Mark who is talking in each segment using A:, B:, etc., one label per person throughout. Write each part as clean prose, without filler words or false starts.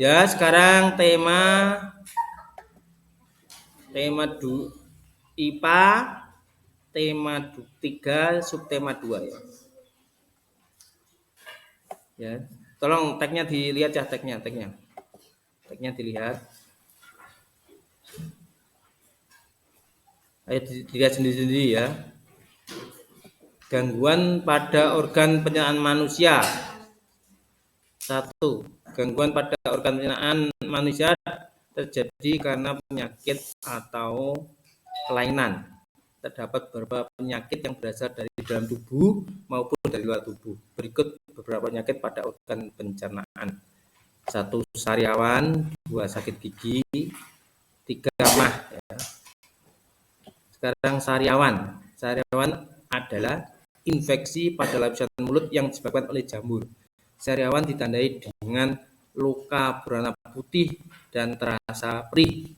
A: Ya, sekarang tema IPA, tema 3, subtema 2 ya. Ya. Tolong tagnya dilihat ya, tagnya. Tagnya dilihat. Ayo dilihat sendiri-sendiri ya. Gangguan pada organ pencernaan manusia. 1. Gangguan pada organ pencernaan manusia terjadi karena penyakit atau kelainan. Terdapat beberapa penyakit yang berasal dari dalam tubuh maupun dari luar tubuh. Berikut beberapa penyakit pada organ pencernaan. 1. Sariawan, 2. Sakit gigi, 3. mah. Ya. Sekarang sariawan. Sariawan adalah infeksi pada lapisan mulut yang disebabkan oleh jamur. Sariawan ditandai dengan luka berwarna putih dan terasa perih.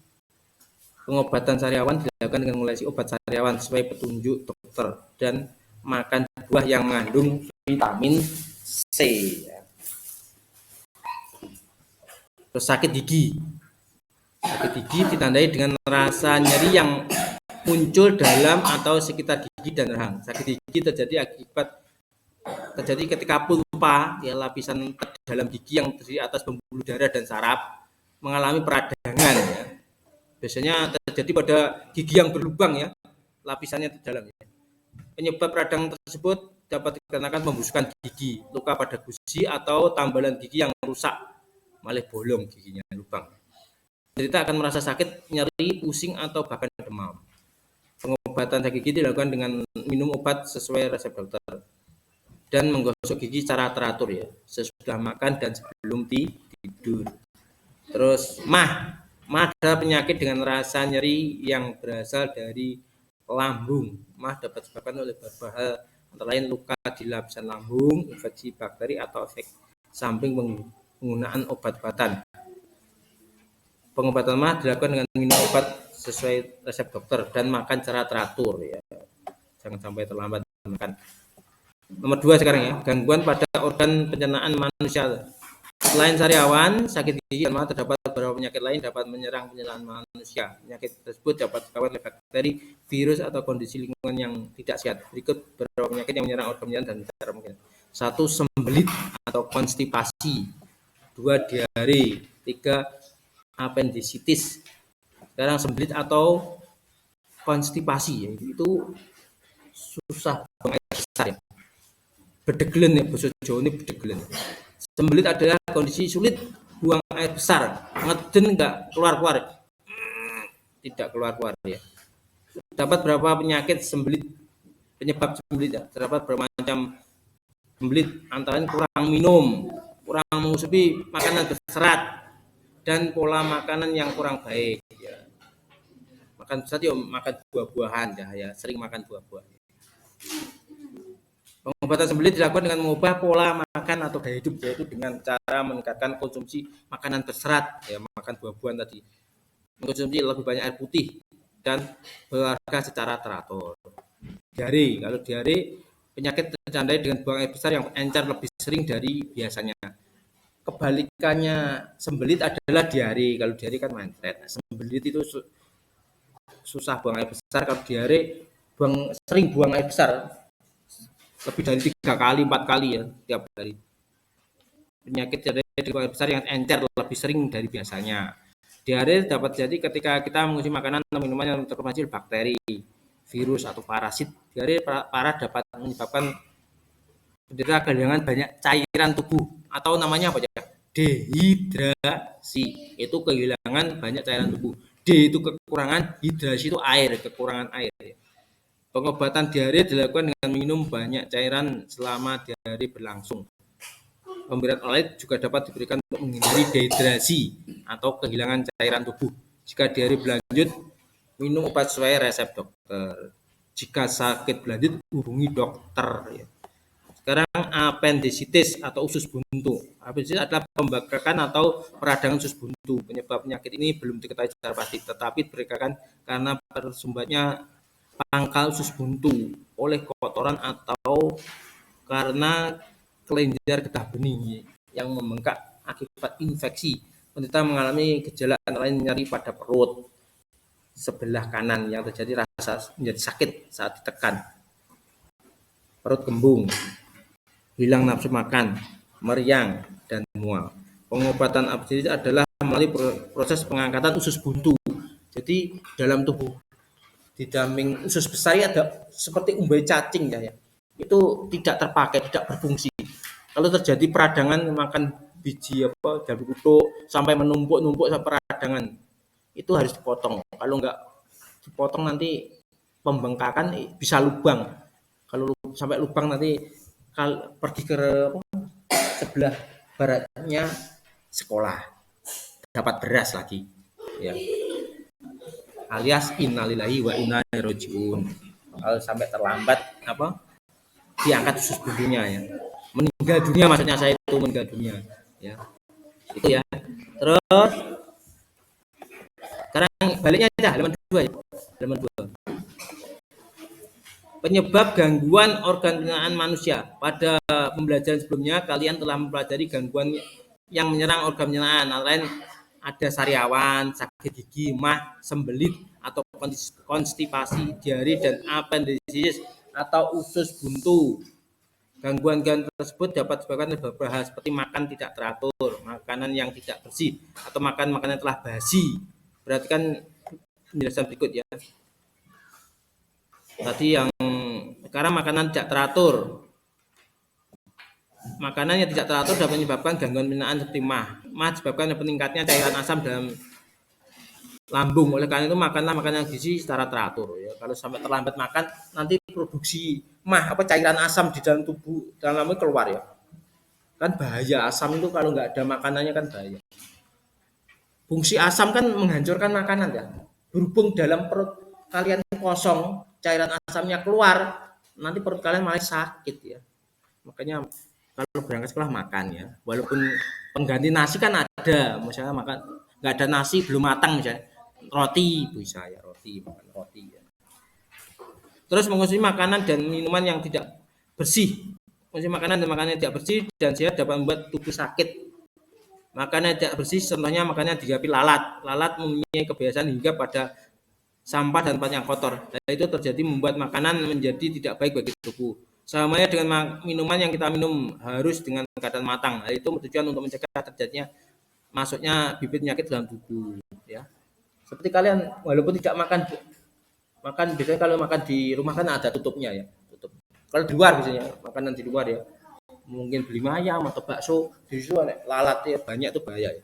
A: Pengobatan sariawan dilakukan dengan mengolesi obat sariawan sesuai petunjuk dokter dan makan buah yang mengandung vitamin C. Terus sakit gigi. Sakit gigi ditandai dengan rasa nyeri yang muncul dalam atau sekitar gigi dan rahang. Sakit gigi terjadi ketika pulpa, ya, lapisan dalam gigi yang terdiri atas pembuluh darah dan saraf mengalami peradangan. Ya. Biasanya terjadi pada gigi yang berlubang, ya, lapisannya terdalam. Ya. Penyebab radang tersebut dapat dikarenakan pembusukan gigi, luka pada gusi, atau tambalan gigi yang rusak, malah bolong giginya, lubang. Penderita akan merasa sakit, nyeri, pusing, atau bahkan demam. Pengobatan sakit gigi dilakukan dengan minum obat sesuai resep dokter dan menggosok gigi secara teratur, ya, sesudah makan dan sebelum tidur. Terus mah adalah penyakit dengan rasa nyeri yang berasal dari lambung. Mah dapat disebabkan oleh beberapa hal, antara lain luka di lapisan lambung, infeksi bakteri, atau efek samping penggunaan obat-obatan. Pengobatan mah dilakukan dengan minum obat sesuai resep dokter dan makan secara teratur, ya. Jangan sampai terlambat makan. Nomor 2 sekarang, ya, gangguan pada organ pencernaan manusia. Selain sariawan, sakit gigi dan mah, terdapat beberapa penyakit lain dapat menyerang pencernaan manusia. Penyakit tersebut dapat disebabkan oleh bakteri, virus, atau kondisi lingkungan yang tidak sehat. Berikut beberapa penyakit yang menyerang organ pencernaan dan cara mungkin. 1. Sembelit atau konstipasi. 2. Diare. 3. Appendicitis. Sekarang sembelit atau konstipasi, ya, itu susah buang air besar, ya. Bedegelen, ya, bahasa Jawa ini bedegelen. Sembelit adalah kondisi sulit buang air besar, ngeden enggak keluar-keluar, tidak keluar-keluar, ya. Terdapat berapa penyakit sembelit, penyebab sembelit, ya. Terdapat berapa macam sembelit, antara lain kurang minum, kurang mengonsumsi makanan berserat, dan pola makanan yang kurang baik, ya. Makan bersat, ya, makan buah-buahan, ya, sering makan buah-buah. Pengobatan sembelit dilakukan dengan mengubah pola makan atau gaya hidup, yaitu dengan cara meningkatkan konsumsi makanan berserat, ya, makan buah-buahan tadi, mengkonsumsi lebih banyak air putih, dan berolahraga secara teratur. Diare, kalau diare penyakit tertandai dengan buang air besar yang encer lebih sering dari biasanya. Kebalikannya sembelit adalah diare. Kalau diare kan mencret, sembelit itu susah buang air besar. Kalau diare sering buang air besar, lebih dari 3 kali 4 kali, ya, tiap hari. Penyakit diare di buang air besar yang encer lebih sering dari biasanya. Diare dapat jadi ketika kita mengonsumsi makanan atau minuman yang terkontaminasi bakteri, virus, atau parasit. Diare parah dapat menyebabkan penderita kehilangan banyak cairan tubuh, atau namanya apa, ya? Dehidrasi. Itu kehilangan banyak cairan tubuh. D itu kekurangan, hidrasi itu air, kekurangan air. Pengobatan diare dilakukan dengan minum banyak cairan selama diare berlangsung. Pemberian obat juga dapat diberikan untuk menghindari dehidrasi atau kehilangan cairan tubuh. Jika diare berlanjut, minum obat sesuai resep dokter. Jika sakit berlanjut, hubungi dokter, ya. Sekarang appendicitis atau usus buntu. Appendicitis adalah pembengkakan atau peradangan usus buntu. Penyebab penyakit ini belum diketahui secara pasti, tetapi diberikan karena tersumbatnya pangkal usus buntu oleh kotoran atau karena kelenjar getah bening yang membengkak akibat infeksi wanita mengalami gejala antara lain nyeri pada perut sebelah kanan yang terjadi rasa menjadi sakit saat ditekan, perut kembung, hilang nafsu makan, meriang, dan mual. Pengobatan abstinensi adalah melalui proses pengangkatan usus buntu. Jadi dalam tubuh di damping usus besar ada seperti umbai cacing ya. Itu tidak terpakai, tidak berfungsi. Kalau terjadi peradangan makan biji jambu kutuk sampai menumpuk-numpuk sampai peradangan, itu harus dipotong. Kalau enggak dipotong nanti pembengkakan bisa lubang. Kalau sampai lubang nanti pergi ke sebelah baratnya sekolah, dapat beras lagi, ya. Alias innalillahi wa inna ilaihi rajiun. Kalau sampai terlambat diangkat usus buntunya ya. Meninggal dunia maksudnya saya itu meninggal dunia ya. Itu ya. Terus sekarang baliknya aja halaman 2 ya. Halaman 2. Penyebab gangguan organ pencernaan manusia. Pada pembelajaran sebelumnya kalian telah mempelajari gangguan yang menyerang organ pencernaan. Antara lain ada sariawan, sakit gigi, mah, sembelit atau konstipasi, diare dan apendisis atau usus buntu. Gangguan tersebut dapat disebabkan oleh beberapa hal seperti makan tidak teratur, makanan yang tidak bersih, atau makan makanan yang telah basi. Perhatikan penjelasan berikut ya. Tadi yang sekarang makanan tidak teratur. Makanan yang tidak teratur dapat menyebabkan gangguan pencernaan seperti mah. Mah disebabkan peningkatnya cairan asam dalam lambung. Oleh karena itu makanlah makanan yang gizi secara teratur ya. Kalau sampai terlambat makan nanti produksi cairan asam di dalam tubuh dalam lambung keluar ya. Kan bahaya asam itu kalau nggak ada makanannya kan bahaya. Fungsi asam kan menghancurkan makanan ya. Berhubung dalam perut kalian kosong, cairan asamnya keluar, nanti perut kalian malah sakit ya. Makanya kalau berangkat sekolah makan ya. Walaupun pengganti nasi kan ada, misalnya makan nggak ada nasi belum matang misalnya, roti bisa ya, makan roti ya. Terus mengonsumsi makanan dan minuman yang tidak bersih. Mengonsumsi makanan dan makanan yang tidak bersih dan sehat dapat membuat tubuh sakit. Makanan yang tidak bersih contohnya makanan yang digapi lalat. Lalat mempunyai kebiasaan hingga pada sampah dan tempat yang kotor. Dan itu terjadi membuat makanan menjadi tidak baik bagi tubuh. Samanya dengan minuman yang kita minum harus dengan keadaan matang. Itu bertujuan untuk mencegah terjadinya masuknya bibit penyakit dalam tubuh ya. Seperti kalian walaupun tidak makan biasanya kalau makan di rumah kan ada tutupnya ya, tutup. Kalau di luar biasanya makanan di luar ya, mungkin beli ayam atau bakso di situ lalat ya banyak, itu bahaya ya.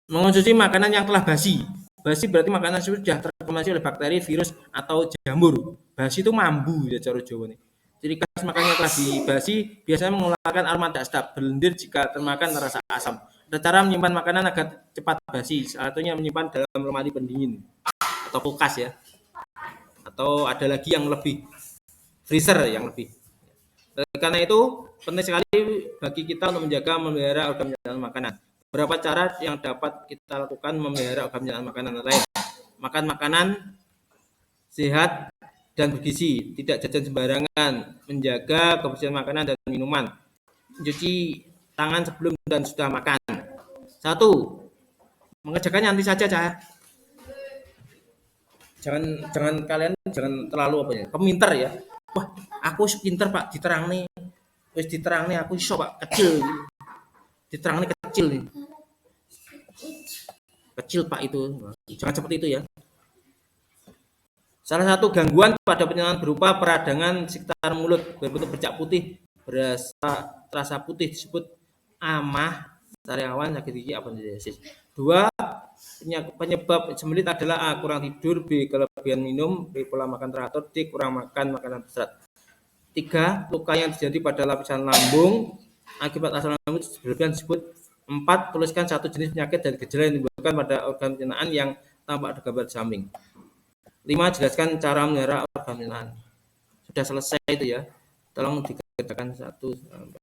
A: Mengonsumsi makanan yang telah basi. Basi berarti makanan sudah terkontaminasi oleh bakteri, virus atau jamur. Basi itu mambu ya cara Jawa nih. Ciri khas makanan yang telah dibasi biasanya mengeluarkan aroma tak sedap, berlendir jika termakan rasa asam. Ada cara menyimpan makanan agar cepat basi. Salah satunya menyimpan dalam lemari pendingin atau kulkas ya. Atau ada lagi yang lebih freezer yang lebih. Karena itu penting sekali bagi kita untuk menjaga memelihara organ pencernaan makanan. Beberapa cara yang dapat kita lakukan memelihara organ pencernaan makanan lain. Makan makanan sehat dan bergizi, tidak jajan sembarangan, menjaga kebersihan makanan dan minuman, mencuci tangan sebelum dan sudah makan. 1. Mengerjakannya nanti saja, Cah. Jangan kalian terlalu peminter ya. Wah, aku pinter Pak, diterang nih aku iso Pak, kecil. Diterang nih kecil nih. Kecil Pak itu. Jangan seperti itu ya. Salah satu gangguan pada pencernaan berupa peradangan sekitar mulut berbentuk bercak putih, terasa putih disebut amah, sariawan, sakit gigi, apendisis. 2. Penyebab sembelit adalah A. Kurang tidur, B. Kelebihan minum, B. Pola makan teratur, C. Kurang makan makanan berserat. 3. Luka yang terjadi pada lapisan lambung akibat asam lambung berlebihan disebut. 4. Tuliskan satu jenis penyakit dan gejala yang ditimbulkan pada organ pencernaan yang tampak di gambar samping. 5. Jelaskan cara memelihara organ pencernaan. Sudah selesai itu ya. Tolong dikerjakan 1 sampai